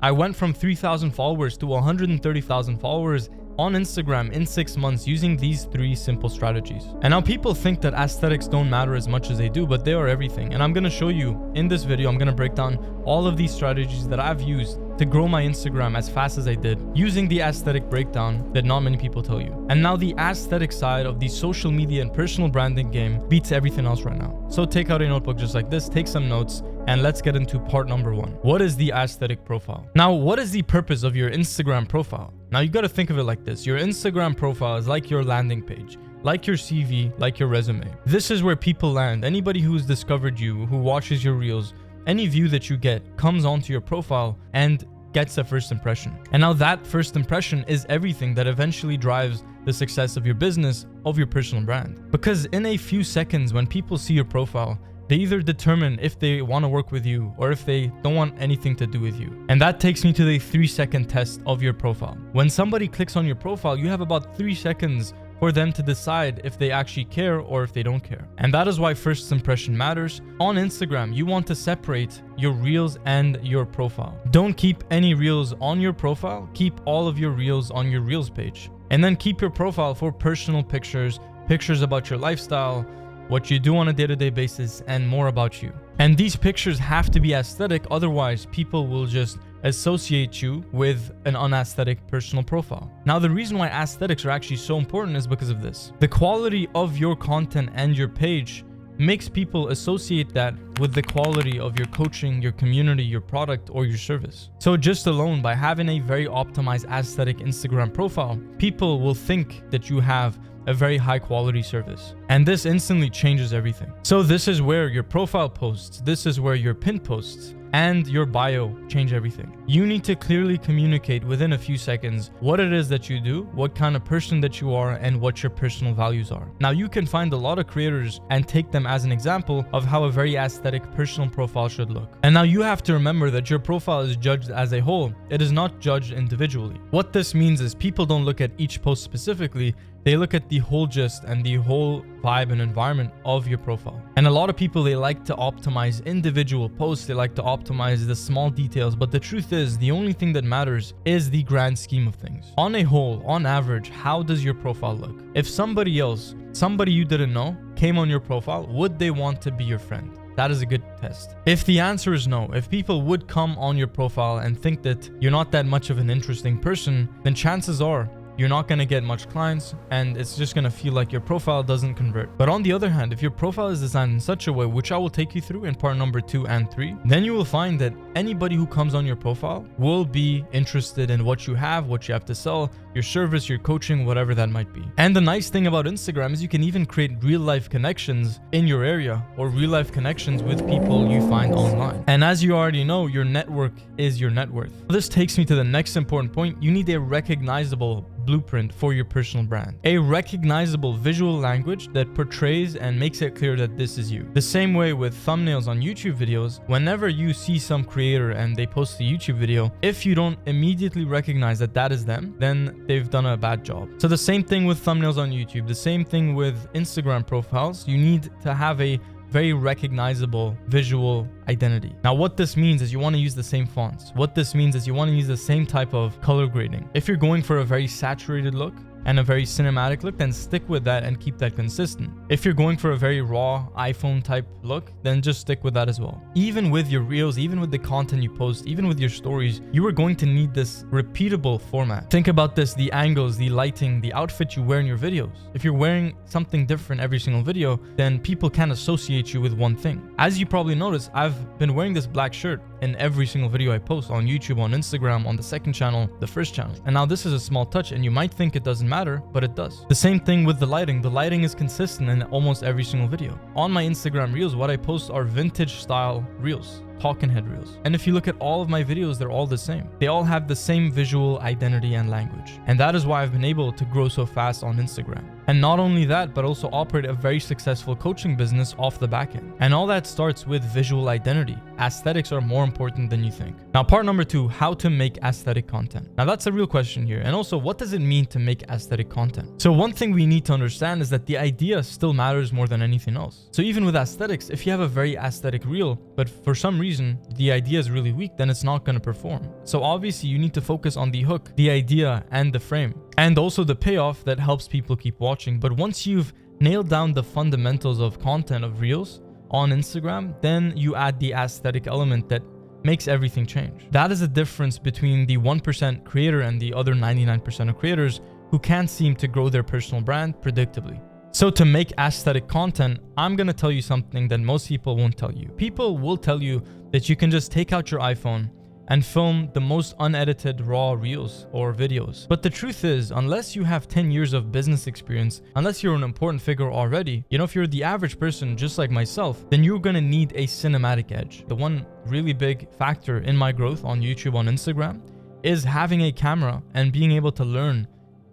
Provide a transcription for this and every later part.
I went from 3,000 followers to 130,000 followers on Instagram in 6 months using these 3 simple strategies. And now people think that aesthetics don't matter as much as they do, but they are everything. And I'm going to show you in this video, I'm going to break down all of these strategies that I've used to grow my Instagram as fast as I did using the aesthetic breakdown that not many people tell you. And now the aesthetic side of the social media and personal branding game beats everything else right now. So take out a notebook just like this, take some notes, and let's get into part number 1. What is the aesthetic profile? Now, what is the purpose of your Instagram profile? Now, you got to think of it like this. Your Instagram profile is like your landing page, like your CV, like your resume. This is where people land. Anybody who's discovered you, who watches your reels, any view that you get comes onto your profile and gets a first impression. And now that first impression is everything that eventually drives the success of your business, of your personal brand. Because in a few seconds, when people see your profile, they either determine if they want to work with you or if they don't want anything to do with you. And that takes me to the 3-second test of your profile. When somebody clicks on your profile, you have about 3 seconds for them to decide if they actually care or if they don't care. And that is why first impression matters. On Instagram, you want to separate your reels and your profile. Don't keep any reels on your profile. Keep all of your reels on your reels page. And then keep your profile for personal pictures, pictures about your lifestyle, what you do on a day-to-day basis, and more about you. And these pictures have to be aesthetic, otherwise people will just associate you with an unaesthetic personal profile. Now, the reason why aesthetics are actually so important is because of this. The quality of your content and your page makes people associate that with the quality of your coaching, your community, your product, or your service. So just alone by having a very optimized aesthetic Instagram profile, people will think that you have a very high quality service. And this instantly changes everything. So this is where your profile posts, this is where your pin posts, and your bio change everything. You need to clearly communicate within a few seconds what it is that you do, what kind of person that you are, and what your personal values are. Now, you can find a lot of creators and take them as an example of how a very aesthetic personal profile should look. And now you have to remember that your profile is judged as a whole. It is not judged individually. What this means is people don't look at each post specifically, they look at the whole gist and the whole vibe and environment of your profile. And a lot of people, they like to optimize individual posts, they like to optimize the small details, but the truth is the only thing that matters is the grand scheme of things. On a whole, on average, how does your profile look? If somebody else, somebody you didn't know, came on your profile, would they want to be your friend? That is a good test. If the answer is no, if people would come on your profile and think that you're not that much of an interesting person, then chances are you're not going to get much clients and it's just going to feel like your profile doesn't convert. But on the other hand, if your profile is designed in such a way, which I will take you through in part number 2 and 3, then you will find that anybody who comes on your profile will be interested in what you have to sell, your service, your coaching, whatever that might be. And the nice thing about Instagram is you can even create real life connections in your area or real life connections with people you find online. And as you already know, your network is your net worth. This takes me to the next important point. You need a recognizable blueprint for your personal brand. A recognizable visual language that portrays and makes it clear that this is you. The same way with thumbnails on YouTube videos, whenever you see some creator and they post a YouTube video, if you don't immediately recognize that that is them, then they've done a bad job. So the same thing with thumbnails on YouTube, the same thing with Instagram profiles. You need to have a very recognizable visual identity. Now, what this means is you want to use the same fonts. What this means is you want to use the same type of color grading. If you're going for a very saturated look and a very cinematic look, then stick with that and keep that consistent. If you're going for a very raw iPhone type look, then just stick with that as well. Even with your reels, even with the content you post, even with your stories, you are going to need this repeatable format. Think about this, the angles, the lighting, the outfit you wear in your videos. If you're wearing something different every single video, then people can associate you with one thing. As you probably noticed, I've been wearing this black shirt in every single video I post on YouTube, on Instagram, on the second channel, the first channel. And now this is a small touch and you might think it doesn't matter, but it does. The same thing with the lighting. The lighting is consistent in almost every single video. On my Instagram reels, what I post are vintage style reels, talking head reels. And if you look at all of my videos, they're all the same. They all have the same visual identity and language. And that is why I've been able to grow so fast on Instagram. And not only that, but also operate a very successful coaching business off the back end. And all that starts with visual identity. Aesthetics are more important than you think. Now, part number 2, how to make aesthetic content. Now, that's a real question here. And also, what does it mean to make aesthetic content? So one thing we need to understand is that the idea still matters more than anything else. So even with aesthetics, if you have a very aesthetic reel, but for some reason reason the idea is really weak, then it's not going to perform. So obviously you need to focus on the hook, the idea, and the frame, and also the payoff that helps people keep watching. But once you've nailed down the fundamentals of content of Reels on Instagram, then you add the aesthetic element that makes everything change. That is the difference between the 1% creator and the other 99% of creators who can't seem to grow their personal brand predictably. So to make aesthetic content, I'm going to tell you something that most people won't tell you. People will tell you that you can just take out your iPhone and film the most unedited raw reels or videos. But the truth is, unless you have 10 years of business experience, unless you're an important figure already, if you're the average person just like myself, then you're going to need a cinematic edge. The one really big factor in my growth on YouTube, on Instagram, is having a camera and being able to learn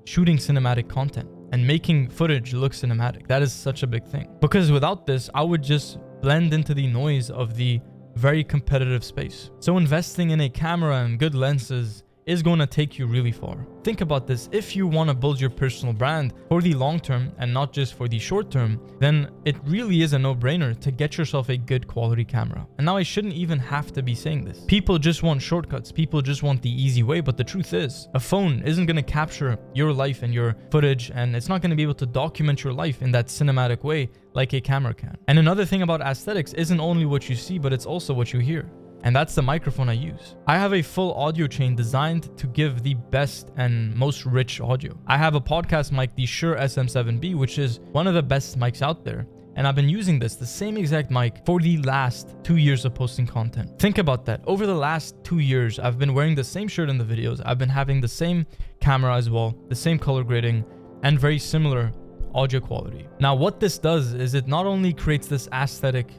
shooting cinematic content and making footage look cinematic. That is such a big thing. Because without this, I would just blend into the noise of the very competitive space. So investing in a camera and good lenses is going to take you really far. Think about this. If you want to build your personal brand for the long term and not just for the short term, then it really is a no-brainer to get yourself a good quality camera. And now I shouldn't even have to be saying this. People just want shortcuts. People just want the easy way. But the truth is, a phone isn't going to capture your life and your footage, and it's not going to be able to document your life in that cinematic way like a camera can. And another thing about aesthetics isn't only what you see, but it's also what you hear. And that's the microphone I use. I have a full audio chain designed to give the best and most rich audio. I have a podcast mic, the Shure SM7B, which is one of the best mics out there. And I've been using the same exact mic for the last 2 years of posting content. Think about that. Over the last 2 years, I've been wearing the same shirt in the videos. I've been having the same camera as well, the same color grading, and very similar audio quality. Now, what this does is it not only creates this aesthetic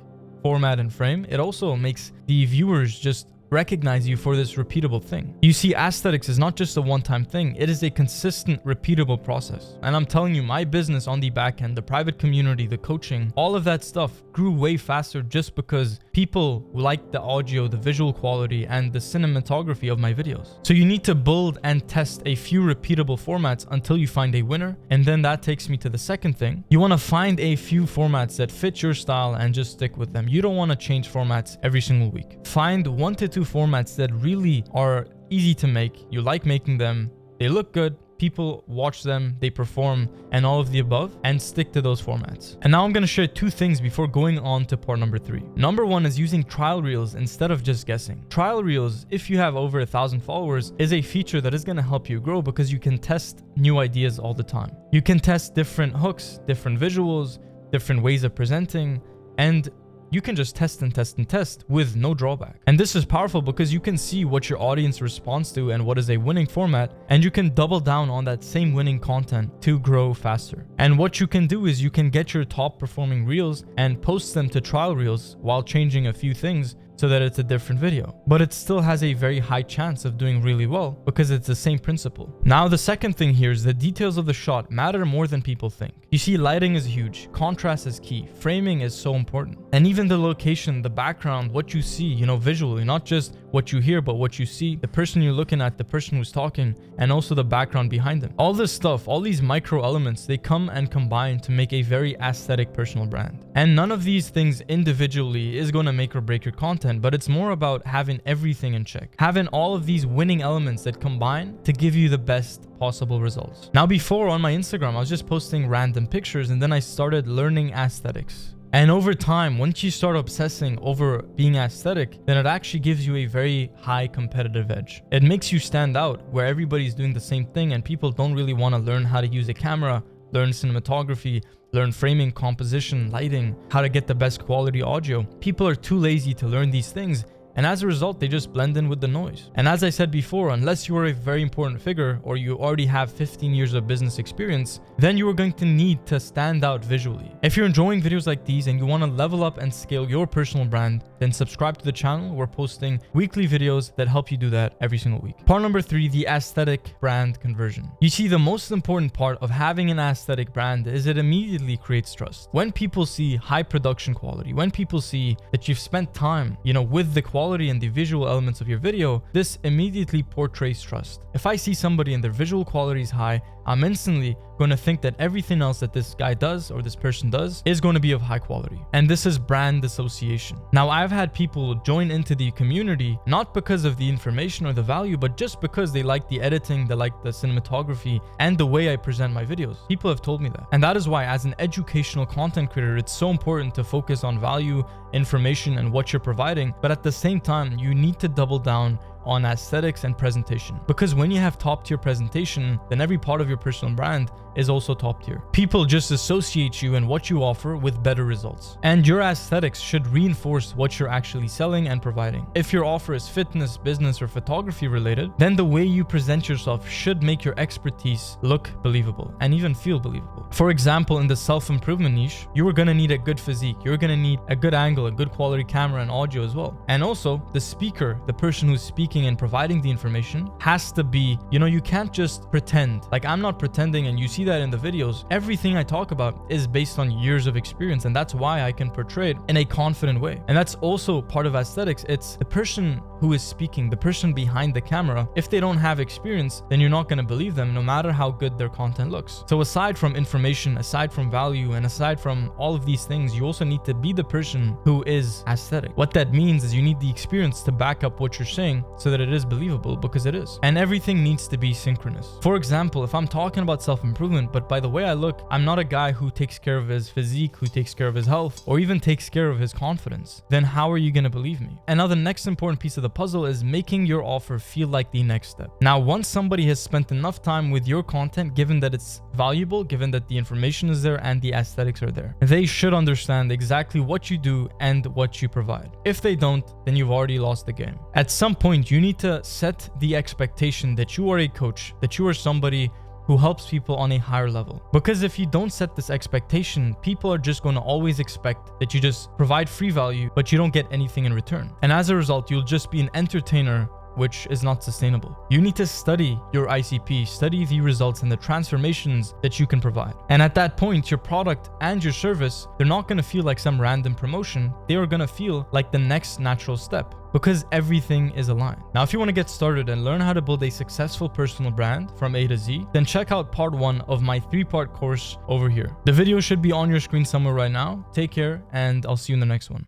format and frame, it also makes the viewers just recognize you for this repeatable thing. You see, aesthetics is not just a one-time thing, it is a consistent, repeatable process. And I'm telling you, my business on the back end, the private community, the coaching, all of that stuff grew way faster just because people liked the audio, the visual quality, and the cinematography of my videos. So you need to build and test a few repeatable formats until you find a winner. And then that takes me to the second thing. You want to find a few formats that fit your style and just stick with them. You don't want to change formats every single week. Find 1 to 2 formats that really are easy to make. You like making them, they look good, people watch them, they perform, and all of the above, and stick to those formats. And now I'm going to share 2 things before going on to part number 3. Number 1 is using trial reels instead of just guessing. Trial reels, if you have over 1,000 followers, is a feature that is going to help you grow because you can test new ideas all the time. You can test different hooks, different visuals, different ways of presenting, and you can just test and test and test with no drawback. And this is powerful because you can see what your audience responds to and what is a winning format, and you can double down on that same winning content to grow faster. And what you can do is you can get your top performing reels and post them to trial reels while changing a few things so that it's a different video. But it still has a very high chance of doing really well because it's the same principle. Now, the second thing here is the details of the shot matter more than people think. You see, lighting is huge, contrast is key, framing is so important. And even the location, the background, what you see, visually, not just what you hear, but what you see, the person you're looking at, the person who's talking, and also the background behind them. All this stuff, all these micro elements, they come and combine to make a very aesthetic personal brand. And none of these things individually is going to make or break your content, but it's more about having everything in check. Having all of these winning elements that combine to give you the best possible results. Now, before on my Instagram, I was just posting random pictures, and then I started learning aesthetics. And over time, once you start obsessing over being aesthetic, then it actually gives you a very high competitive edge. It makes you stand out where everybody's doing the same thing and people don't really want to learn how to use a camera, learn cinematography, learn framing, composition, lighting, how to get the best quality audio. People are too lazy to learn these things. And as a result, they just blend in with the noise. And as I said before, unless you are a very important figure or you already have 15 years of business experience, then you are going to need to stand out visually. If you're enjoying videos like these and you want to level up and scale your personal brand, then subscribe to the channel. We're posting weekly videos that help you do that every single week. Part number 3, the aesthetic brand conversion. You see, the most important part of having an aesthetic brand is it immediately creates trust. When people see high production quality, when people see that you've spent time, with the quality and the visual elements of your video, this immediately portrays trust. If I see somebody and their visual quality is high, I'm instantly going to think that everything else that this guy does or this person does is going to be of high quality. And this is brand association. Now, I've had people join into the community not because of the information or the value, but just because they like the editing, they like the cinematography, and the way I present my videos. People have told me that. And that is why, as an educational content creator, it's so important to focus on value, information, and what you're providing. But at the same time, you need to double down on aesthetics and presentation, because when you have top tier presentation, then every part of your personal brand is also top tier. People just associate you and what you offer with better results, and your aesthetics should reinforce what you're actually selling and providing. If your offer is fitness, business, or photography related, then the way you present yourself should make your expertise look believable and even feel believable. For example, in the self-improvement niche, you are going to need a good physique, you're going to need a good angle, a good quality camera and audio as well. And also the speaker, the person who's speaking and providing the information, has to be, you can't just pretend. Like, I'm not pretending, and you see that in the videos. Everything I talk about is based on years of experience, and that's why I can portray it in a confident way. And that's also part of aesthetics. It's the person who is speaking, the person behind the camera. If they don't have experience, then you're not going to believe them, no matter how good their content looks. So aside from information, aside from value, and aside from all of these things, you also need to be the person who is aesthetic. What that means is you need the experience to back up what you're saying, so that it is believable, because it is. And everything needs to be synchronous. For example, if I'm talking about self-improvement, but by the way I look, I'm not a guy who takes care of his physique, who takes care of his health, or even takes care of his confidence, then how are you going to believe me? And now the next important piece of the puzzle is making your offer feel like the next step. Now, once somebody has spent enough time with your content, given that it's valuable, given that the information is there and the aesthetics are there, they should understand exactly what you do and what you provide. If they don't, then you've already lost the game. At some point, you need to set the expectation that you are a coach, that you are somebody who helps people on a higher level. Because if you don't set this expectation, people are just going to always expect that you just provide free value, but you don't get anything in return. And as a result, you'll just be an entertainer, which is not sustainable. You need to study your ICP, study the results and the transformations that you can provide. And at that point, your product and your service, they're not going to feel like some random promotion. They are going to feel like the next natural step, because everything is aligned. Now, if you want to get started and learn how to build a successful personal brand from A to Z, then check out part 1 of my 3-part course over here. The video should be on your screen somewhere right now. Take care, and I'll see you in the next one.